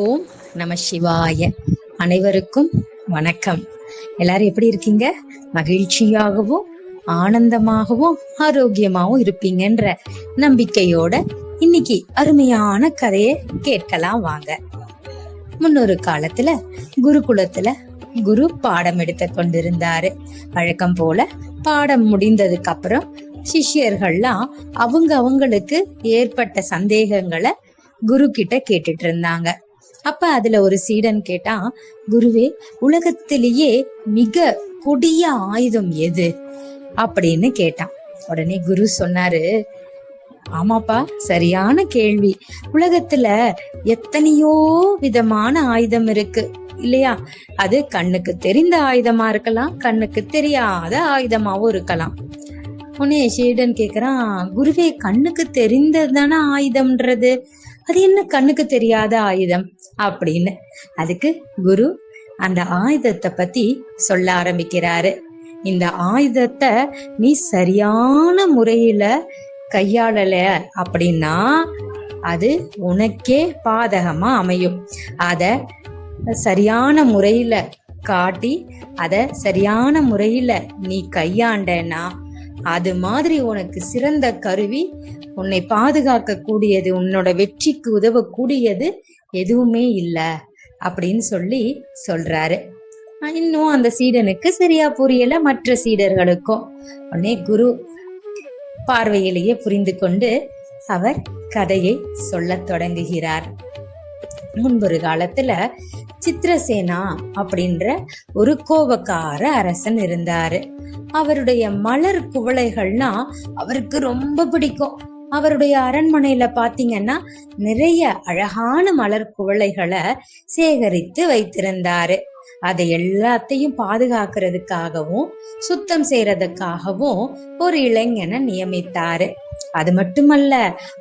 ஓம் நம சிவாய. அனைவருக்கும் வணக்கம். எல்லாரும் எப்படி இருக்கீங்க? மகிழ்ச்சியாகவும் ஆனந்தமாகவும் ஆரோக்கியமாகவும் இருப்பீங்கன்ற நம்பிக்கையோட இன்னைக்கு அருமையான கதையை கேட்கலாம் வாங்க. முன்னொரு காலத்துல குருகுலத்துல குரு பாடம் எடுத்து கொண்டிருந்தாரு. வழக்கம் போல பாடம் முடிந்ததுக்கு அப்புறம் சிஷ்யர்கள்லாம் அவங்களுக்கு ஏற்பட்ட சந்தேகங்களை குரு கிட்ட கேட்டுட்டு இருந்தாங்க. அப்ப அதுல ஒரு சீடன் கேட்டான், குருவே, உலகத்திலேயே மிக கொடிய ஆயுதம் எது அப்படின்னு கேட்டான். உடனே குரு சொன்னாரு, ஆமாப்பா, சரியான கேள்வி. உலகத்துல எத்தனையோ விதமான ஆயுதம் இருக்கு இல்லையா? அது கண்ணுக்கு தெரிந்த ஆயுதமா இருக்கலாம், கண்ணுக்கு தெரியாத ஆயுதமாவும் இருக்கலாம். உடனே சீடன் கேக்குறான், குருவே, கண்ணுக்கு தெரிந்ததான ஆயுதம்ன்றது, அது என்ன கண்ணுக்கு தெரியாத ஆயுதம் அப்படின்னு. அதுக்கு குரு அந்த ஆயுதத்தை பத்தி சொல்ல ஆரம்பிக்கிறாரு. இந்த ஆயுதத்தை நீ சரியான முறையில கையாளல அப்படின்னா அது உனக்கே பாதகமா அமையும். அத சரியான முறையில காட்டி அத சரியான முறையில நீ கையாண்டனா அது மாதிரி உனக்கு சிறந்த கருவி, உன்னை பாதுகாக்க கூடியது, உன்னோட வெற்றிக்கு உதவக்கூடியது எதுவுமே இல்லை அப்படின்னு சொல்றாரு. இன்னும் அந்த சீடனுக்கு சரியா புரியல, மற்ற சீடர்களுக்கும். உடனே குரு பார்வையிலேயே புரிந்து கொண்டு அவர் கதையை சொல்ல தொடங்குகிறார். முன்பொரு காலத்துல சித்திரசேனா அப்படின்ற ஒரு கோபக்கார அரசன் இருந்தாரு. அவருடைய மலர் குவளைகள்னா அவருக்கு ரொம்ப பிடிக்கும். அவருடைய அரண்மனையில பாத்தீங்கன்னா நிறைய அழகான மலர் குவளைகளை சேகரித்து வைத்திருந்தாரு. அதை எல்லாத்தையும் பாதுகாக்கிறதுக்காகவும் சுத்தம் செய்யறதுக்காகவும் ஒரு இளைஞனை நியமித்தாரு. அது மட்டுமல்ல,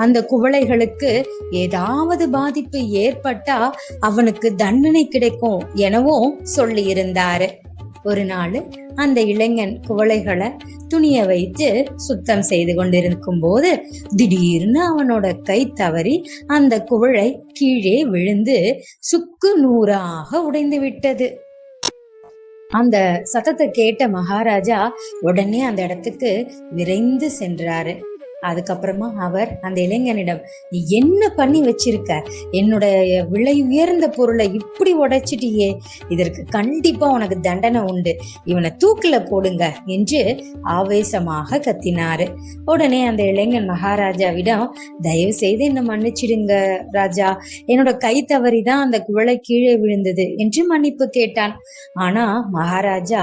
அந்த குவளைகளுக்கு ஏதாவது பாதிப்பு ஏற்பட்டா அவனுக்கு தண்டனை கிடைக்கும் எனவும் சொல்லி இருந்தாரு. ஒரு நாள் அந்த இளைஞன் குவளைகளை துணிய வைத்து சுத்தம் செய்து கொண்டிருக்கும் போது திடீர்னு அவனோட கை தவறி அந்த குவளை கீழே விழுந்து சுக்கு நூறாக உடைந்து விட்டது. அந்த சத்தத்தை கேட்ட மகாராஜா உடனே அந்த இடத்துக்கு விரைந்து சென்றாரு. அதுக்கப்புறமா அவர் அந்த இளைஞனிடம், நீ என்ன பண்ணி வச்சிருக்க? என்னுடைய விலை உயர்ந்த பொருளை இப்படி உடைச்சிட்டியே, இதற்கு கண்டிப்பா உனக்கு தண்டனை உண்டு, இவனை தூக்கில போடுங்க என்று ஆவேசமாக கத்தினாரு. உடனே அந்த இளைஞன் மகாராஜாவிடம், தயவு செய்து என்ன மன்னிச்சிடுங்க ராஜா, என்னோட கை தவறிதான் அந்த குவளை கீழே விழுந்தது என்று மன்னிப்பு கேட்டான். ஆனா மகாராஜா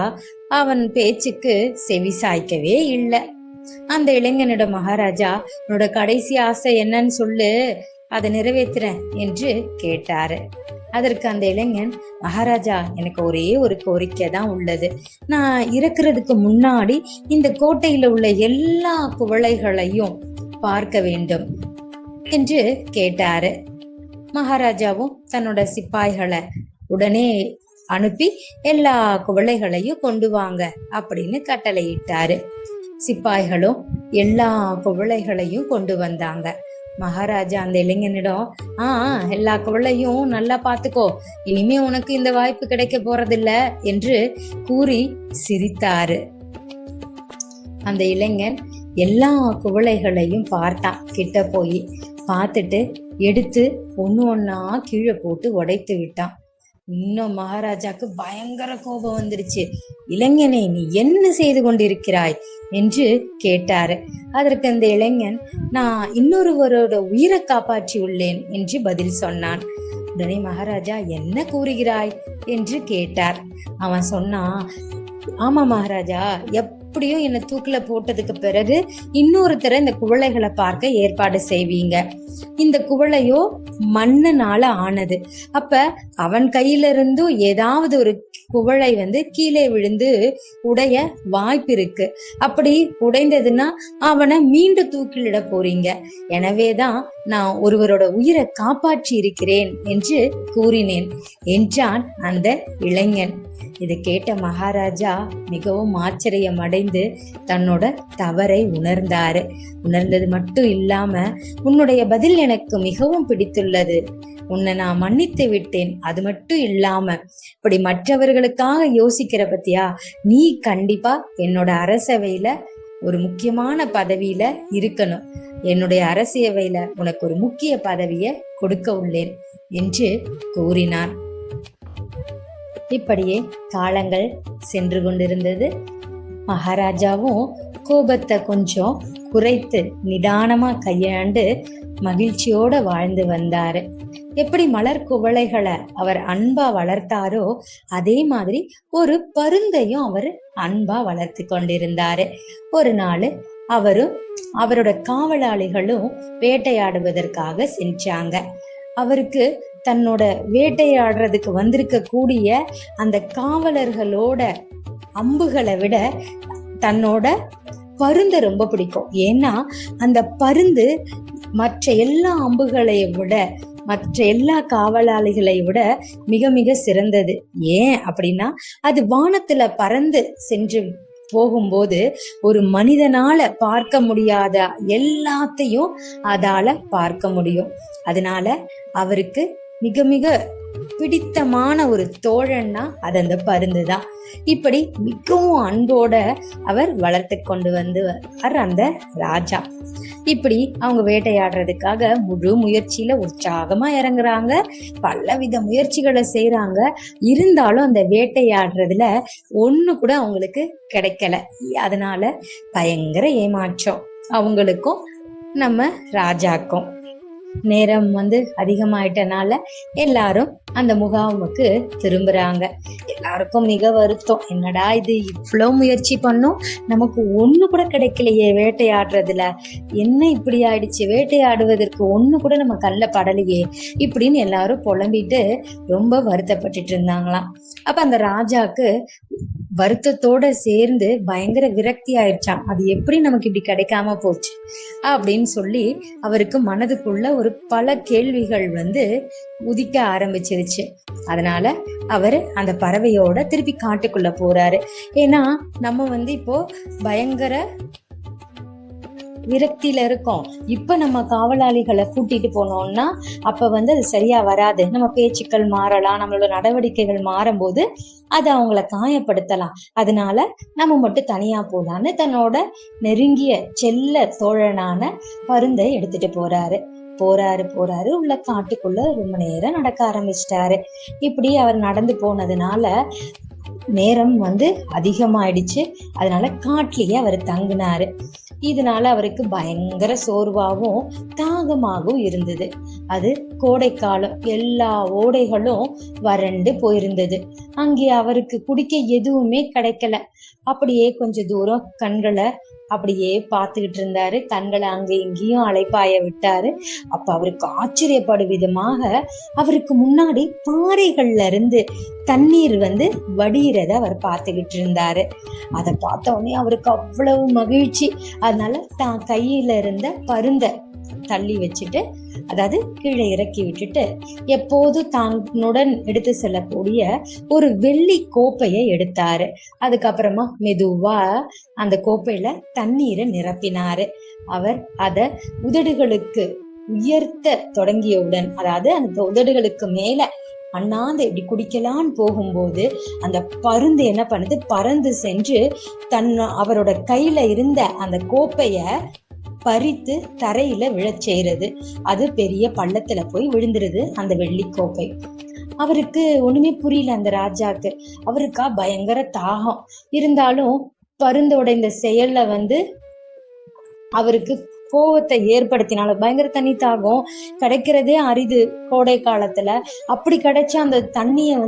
அவன் பேச்சுக்கு செவி சாய்க்கவே இல்லை. அந்த இளைஞனிடம் மகாராஜா, உன்னோட கடைசி ஆசை என்னன்னு சொல்லு, அதை நிறைவேற்றுறேன் என்று கேட்டாரு. அதற்கு அந்த இளைஞன், மகாராஜா, எனக்கு ஒரே ஒரு கோரிக்கை தான் உள்ளது. நான் இறக்குறதுக்கு முன்னாடி இந்த கோட்டையில உள்ள எல்லா குவளைகளையும் பார்க்க வேண்டும் என்று கேட்டாரு. மகாராஜாவும் தன்னோட சிப்பாய்களை உடனே அனுப்பி எல்லா குவளைகளையும் கொண்டு வாங்க அப்படின்னு கட்டளையிட்டாரு. சிப்பாய்களும் எல்லா குவளைகளையும் கொண்டு வந்தாங்க. மகாராஜா அந்த இளைஞனிடம், எல்லா குவளையும் நல்லா பாத்துக்கோ, இனிமே உனக்கு இந்த வாய்ப்பு கிடைக்க போறதில்ல என்று கூறி சிரித்தாரு. அந்த இளைஞன் எல்லா குவளைகளையும் பார்த்தான். கிட்ட போய் பார்த்துட்டு எடுத்து ஒண்ணு ஒன்னா கீழே போட்டு உடைத்து விட்டான். இன்னும் மகாராஜாக்கு பயங்கர கோபம் வந்துருச்சு. இளைஞனே, நீ என்ன செய்து கொண்டிருக்கிறாய் என்று கேட்டாரு. அதற்கு அந்த இளைஞன், நான் இன்னொருவரோட உயிரை காப்பாற்றி உள்ளேன் என்று பதில் சொன்னான். உடனே மகாராஜா, என்ன கூறுகிறாய் என்று கேட்டார். அவன் சொன்னான், ஆமா மகாராஜா, எப்படியும் என்ன தூக்கில போட்டதுக்கு பிறகு இன்னொருத்தர இந்த குவளைகளை பார்க்க ஏற்பாடு செய்வீங்க. இந்த குவளையோ மண்ணுனால ஆனது. அப்ப அவன் கையில இருந்தும் ஏதாவது ஒரு குவளை கீழே விழுந்து உடைய வாய்ப்பு இருக்கு. அப்படி உடைந்ததுன்னா அவனை மீண்டும் தூக்கிலிட போறீங்க. எனவேதான் நான் ஒருவரோட உயிரை காப்பாற்றி இருக்கிறேன் என்று கூறினேன் என்றான் அந்த இளைஞன். இதை கேட்ட மகாராஜா மிகவும் ஆச்சரியம் அடைந்து தன்னோட தவறை உணர்ந்தாரு. உணர்ந்தது மட்டும் இல்லாம, உன்னுடைய பதில் எனக்கு மிகவும் பிடித்துள்ளது. உன்னை நான் மன்னித்து விட்டேன். அது மட்டும் இல்லாம இப்படி மற்றவர்களுக்காக யோசிக்கிற பத்தியா, நீ கண்டிப்பா என்னோட அரசவையில ஒரு முக்கியமான பதவியில இருக்கணும். என்னுடைய அரசியவையில உனக்கு ஒரு முக்கிய பதவிய கொடுக்க உள்ளேன் என்று கூறினார். இப்படியே காலங்கள் சென்று கொண்டிருந்தது. மகாராஜாவும் கோபத்தை கொஞ்சம் குறைத்து நிதானமா கையாண்டு மகிழ்ச்சியோட வாழ்ந்து வந்தாரு. எப்படி மலர் குவளைகளை அவர் அன்பா வளர்த்தாரோ அதே மாதிரி ஒரு பருந்தையும் அவர் அன்பா வளர்த்து கொண்டிருந்தாரு. ஒரு நாள் அவரும் அவரோட காவலாளிகளும் வேட்டையாடுவதற்காக சென்றாங்க. அவருக்கு தன்னோட வேட்டையாடுறதுக்கு வந்திருக்க கூடிய அந்த காவலர்களோட அம்புகளை விட தன்னோட பருந்து ரொம்ப பிடிக்கும். ஏன்னா அந்த பருந்து மற்ற எல்லா அம்புகளை விட, மற்ற எல்லா காவலாளிகளை விட மிக மிக சிறந்தது. ஏன் அப்படின்னா அது வானத்துல பறந்து சென்று போகும்போது ஒரு மனிதனால பார்க்க முடியாத எல்லாத்தையும் அதால பார்க்க முடியும். அதனால அவருக்கு மிக மிக பிடித்தமான ஒரு தோழன்னா அது அந்த பருந்து தான். இப்படி மிகவும் அன்போட அவர் வளர்த்து கொண்டு வந்து அந்த ராஜா. இப்படி அவங்க வேட்டையாடுறதுக்காக முழு முயற்சியில உற்சாகமா இறங்குறாங்க. பலவித முயற்சிகளை செய்யறாங்க. இருந்தாலும் அந்த வேட்டையாடுறதுல ஒண்ணு கூட அவங்களுக்கு கிடைக்கல. அதனால பயங்கர ஏமாற்றம் அவங்களுக்கும் நம்ம ராஜாக்கும். நேரம் அதிகமாயிட்டனால எல்லாரும் அந்த முகாமுக்கு திரும்புறாங்க. எல்லாருக்கும் மிக வருத்தம். என்னடா இது, இவ்வளவு முயற்சி பண்ணோம், நமக்கு ஒண்ணு கூட கிடைக்கலையே வேட்டையாடுறதுல, என்ன இப்படி ஆயிடுச்சு, வேட்டையாடுவதற்கு ஒண்ணு கூட நம்ம கல்ல படலையே இப்படின்னு எல்லாரும் புலம்பிட்டு ரொம்ப வருத்தப்பட்டுட்டு இருந்தாங்களாம். அப்ப அந்த ராஜாக்கு வருத்தத்தோட சேர்ந்து பயங்கர விரக்தி ஆயிடுச்சான். அது எப்படி நமக்கு இப்படி கிடைக்காம போச்சு அப்படின்னு சொல்லி அவருக்கு மனதுக்குள்ள ஒரு பல கேள்விகள் உதிக்க ஆரம்பிச்சிருச்சு. அதனால அவரு அந்த பறவையோட திருப்பி காட்டுக்குள்ள போறாரு. ஏன்னா நம்ம இப்போ பயங்கர விரக்தியில இருக்கோம். இப்ப நம்ம காவலாளிகளை கூட்டிட்டு போனோம்னா அப்ப அது சரியா வராது. நம்ம பேச்சுக்கள் மாறலாம், நம்மளோட நடவடிக்கைகள் மாறும்போது அது அவங்கள காயப்படுத்தலாம். அதனால நம்ம மட்டும் தனியா போலான்னு தன்னோட நெருங்கிய செல்ல தோழனான பருந்தை எடுத்துட்டு போறாரு. உள்ள காட்டுக்குள்ள ரொம்ப நேரம் நடக்க ஆரம்பிச்சிட்டாரு. இப்படி அவர் நடந்து போனதுனால நேரம் அதிகமாயிடுச்சு. அதனால காட்டிலேயே அவர் தங்கினாரு. இதனால அவருக்கு பயங்கர சோர்வாகவும் தாகமாகவும் இருந்தது. அது கோடைக்காலம், எல்லா ஓடைகளும் வறண்டு போயிருந்தது. அங்கே அவருக்கு குடிக்க எதுவுமே கிடைக்கல. அப்படியே கொஞ்ச தூரம் கண்களை அப்படியே பார்த்துக்கிட்டு இருந்தாரு. கண்களை அங்க இங்கேயும் அலைப்பாய விட்டாரு. அப்ப அவருக்கு ஆச்சரியப்படும் விதமாக அவருக்கு முன்னாடி பாறைகள்ல இருந்து தண்ணீர் வடிகிறத அவர் பார்த்துக்கிட்டு இருந்தாரு. அதை பார்த்த உடனே அவருக்கு அவ்வளவு மகிழ்ச்சி. அதனால தான் கையில இருந்த பருந்த தள்ளி வச்சுட்டு, அதாவது கீழே இறக்கி விட்டுட்டு, எப்போது தன்னுடன் எடுத்து செல்லக்கூடிய ஒரு வெள்ளி கோப்பையை எடுத்தாரு. அதுக்கப்புறமா மெதுவா அந்த கோப்பையில தண்ணீரை நிரப்பினாரு. அவர் அத உதடுகளுக்கு உயர்த்த தொடங்கியவுடன், அதாவது அந்த உதடுகளுக்கு மேல அண்ணாந்து இப்படி குடிக்கலான்னு போகும்போது அந்த பருந்து என்ன பண்ணுது, பறந்து சென்று அவரோட கையில இருந்த அந்த கோப்பைய பறித்து தரையில விழச் செய்யறது. அது பெரிய பள்ளத்துல போய் விழுந்துருது அந்த வெள்ளி கோப்பை. அவருக்கு ஒண்ணுமே புரியல அந்த ராஜாக்கு. அவருக்கா பயங்கர தாகம். இருந்தாலும் பருந்தோட இந்த செயல்ல அவருக்கு கோவத்தை ஏற்படுத்தினால, பயங்கர தண்ணி தாகம் கிடைக்கிறதே அரிது கோடை காலத்துல. அப்படி கிடைச்ச அந்த தண்ணிய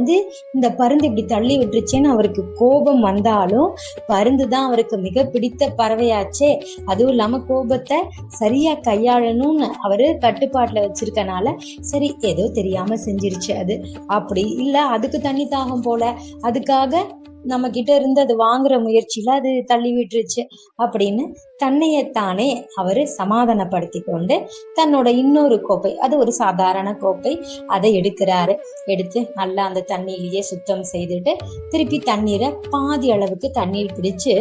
இந்த பருந்து இப்படி தள்ளி விட்டுருச்சேன்னு அவருக்கு கோபம் வந்தாலும், பருந்து தான் அவருக்கு மிக பிடித்த பறவையாச்சே. அதுவும் இல்லாம கோபத்தை சரியா கையாளணும்னு அவரு கட்டுப்பாட்டுல வச்சிருக்கனால சரி ஏதோ தெரியாம செஞ்சிருச்சு. அது அப்படி இல்ல, அதுக்கு தண்ணி தாகம் போல, அதுக்காக நம்ம கிட்ட இருந்து அது வாங்குற முயற்சியில அது தள்ளி விட்டுருச்சு அப்படின்னு தன்னையத்தானே அவரு சமாதானப்படுத்தி கொண்டு தன்னோட இன்னொரு கோப்பை, அது ஒரு சாதாரண கோப்பை, அதை எடுக்கிறாரு. எடுத்து நல்லா அந்த தண்ணியிலேயே சுத்தம் செய்துட்டு திருப்பி தண்ணீரை பாதி அளவுக்கு தண்ணீர் பிடிச்சு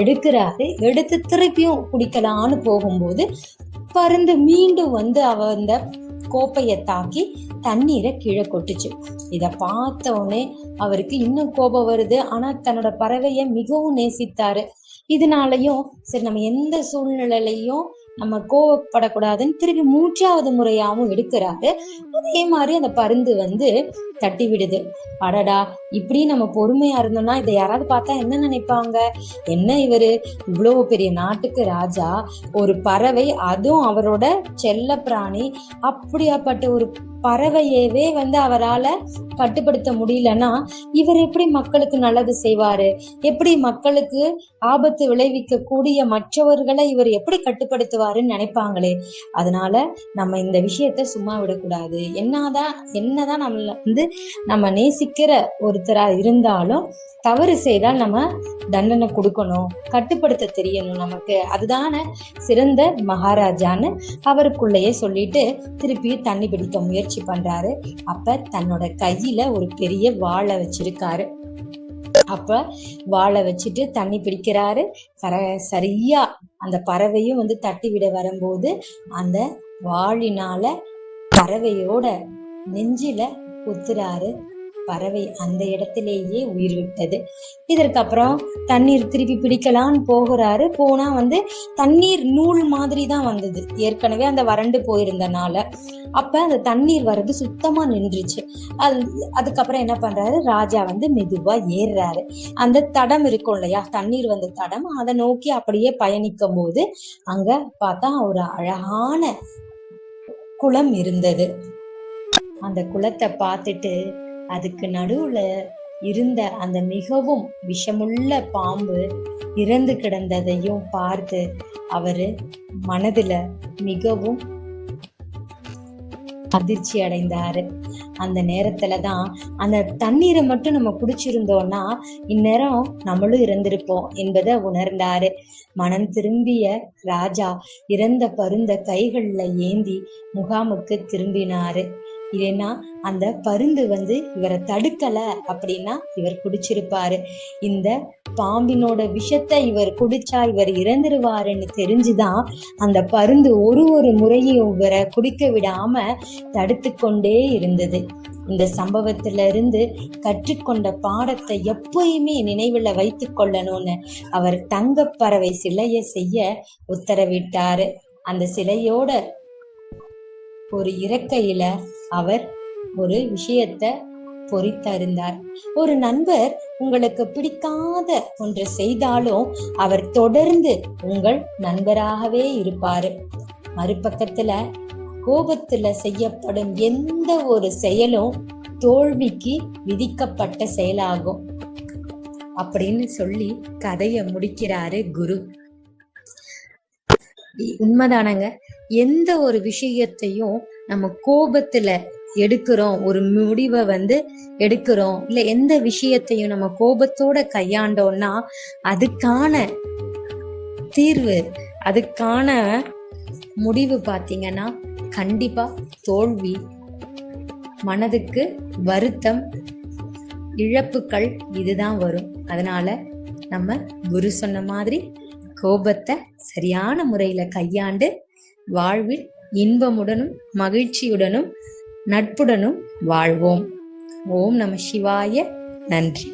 எடுக்கிறாரு. எடுத்து திருப்பியும் குடிக்கலான்னு போகும்போது பருந்து மீண்டும் அவ அந்த கோப்பைய தாக்கி தண்ணீரை கீழே கொட்டுச்சு. இத பார்த்த உடனே அவருக்கு இன்னும் கோபம் வருது. ஆனா தன்னோட பறவைய மிகவும் நேசித்தாரு. இதனாலயும் சரி நம்ம எந்த சூழ்நிலையிலையும் நம்ம கோவப்படக்கூடாதுன்னு திருப்பி 3வது முறையாவும் எடுக்கிறாரு. அதே மாதிரி அந்த பருந்து தட்டி விடுது. அடடா, இப்படி நம்ம பொறுமையா இருந்தோம்னா இதை யாராவது பார்த்தா என்ன நினைப்பாங்க? என்ன இவரு இவ்வளவு பெரிய நாட்டுக்கு ராஜா, ஒரு பறவை, அதுவும் அவரோட செல்ல பிராணி, அப்படியாப்பட்ட ஒரு பறவையவே அவரால கட்டுப்படுத்த முடியலன்னா இவர் எப்படி மக்களுக்கு நல்லது செய்வாரு? எப்படி மக்களுக்கு ஆபத்து விளைவிக்க கூடிய மற்றவர்களை இவர் எப்படி கட்டுப்படுத்துவாருன்னு நினைப்பாங்களே. அதனால நம்ம இந்த விஷயத்த சும்மா விடக்கூடாது. என்னதான் நம்ம நேசிக்கிற ஒருத்தரா இருந்தாலும் தவறு செய்தால் நம்ம தண்டனை கொடுக்கணும், கட்டுப்படுத்த தெரியணும் நமக்கு. அதுதானே சிறந்த மகாராஜான்னு அவருக்குள்ளேயே சொல்லிட்டு திருப்பி தண்ணி பிடிக்க முயற்சி பண்றாரு. அப்ப தன்னோட கையில ஒரு பெரிய வாளை வச்சிருக்காரு. அப்ப வாளை வச்சுட்டு தண்ணி பிடிக்கிறாரு. சரியா அந்த பறவையும் தட்டி விட வரும்போது அந்த வாளினால பறவையோட நெஞ்சில குத்துறாரு. பறவை அந்த இடத்திலேயே உயிர் விட்டது. இதற்கப்புறம் தண்ணீர் திருப்பி பிடிக்கலான்னு போகிறாரு. போனா தண்ணீர் நூல் மாதிரி தான் வந்தது, ஏற்கனவே அந்த வறண்டு போயிருந்தனால. அப்ப அந்த தண்ணீர் வர்றது சுத்தமா நின்றுச்சு. அதுக்கப்புறம் என்ன பண்றாரு, ராஜா மெதுவா ஏறுறாரு. அந்த தடம் இருக்கும் இல்லையா, தண்ணீர் தடம், அதை நோக்கி அப்படியே பயணிக்கும் போது அங்க பார்த்தா ஒரு அழகான குளம் இருந்தது. அந்த குளத்தை பார்த்துட்டு அதுக்கு நடுவுல இருந்த அந்த மிகவும் விஷமுள்ள பாம்பு இறந்து கிடந்ததையும் பார்த்து அவரு மனதுல மிகவும் அதிர்ச்சி அடைந்தாரு. அந்த நேரத்துலதான் அந்த தண்ணீரை மட்டும் நம்ம குடிச்சிருந்தோம்னா இந்நேரம் நம்மளும் இறந்திருப்போம் என்பதை உணர்ந்தாரு. மனம் திரும்பிய ராஜா இறந்த பருந்த கைகள்ல ஏந்தி முகாமுக்கு திரும்பினாரு. ஏன்னா அந்த பருந்து இவரை தடுக்கல அப்படின்னா இவர் குடிச்சிருப்பாரு. இந்த பாம்பினோட விஷத்தை இவர் குடிச்சா இவர் இறந்துருவாருன்னு தெரிஞ்சுதான் அந்த பருந்து ஒரு முறையும் இவரை குடிக்க விடாம தடுத்து கொண்டே இருந்தது. இந்த சம்பவத்துல இருந்து கற்றுக்கொண்ட பாடத்தை எப்பயுமே நினைவுல வைத்து கொள்ளணும்னு அவர் தங்கப்பறவை சிலையை செய்ய உத்தரவிட்டாரு. அந்த சிலையோட ஒரு இறக்கையில அவர் ஒரு விஷயத்த பொறித்தறிந்தார். ஒரு நண்பர் உங்களுக்கு பிடிக்காத ஒன்று செய்தாலும் அவர் தொடர்ந்து உங்கள் நண்பராகவே இருப்பாரு. மறுபக்கத்துல கோபத்துல செய்யப்படும் எந்த ஒரு செயலும் தோல்விக்கு விதிக்கப்பட்ட செயலாகும் அப்படின்னு சொல்லி கதையை முடிக்கிறாரு குரு. உண்மைதானங்க. எந்த ஒரு விஷயத்தையும் நம்ம கோபத்துல எடுக்கிறோம், ஒரு முடிவை எடுக்கிறோம், இல்ல எந்த விஷயத்தையும் நம்ம கோபத்தோட கையாண்டோம்னா அதுக்கான தீர்வு, அதுக்கான முடிவு பாத்தீங்கன்னா கண்டிப்பா தோல்வி, மனதுக்கு வருத்தம், இழப்புகள் இதுதான் வரும். அதனால நம்ம குரு சொன்ன மாதிரி கோபத்தை சரியான முறையில கையாண்டு வாழ்வில் இன்பமுடனும் மகிழ்ச்சியுடனும் நட்புடனும் வாழ்வோம். ஓம் நம சிவாய. நன்றி.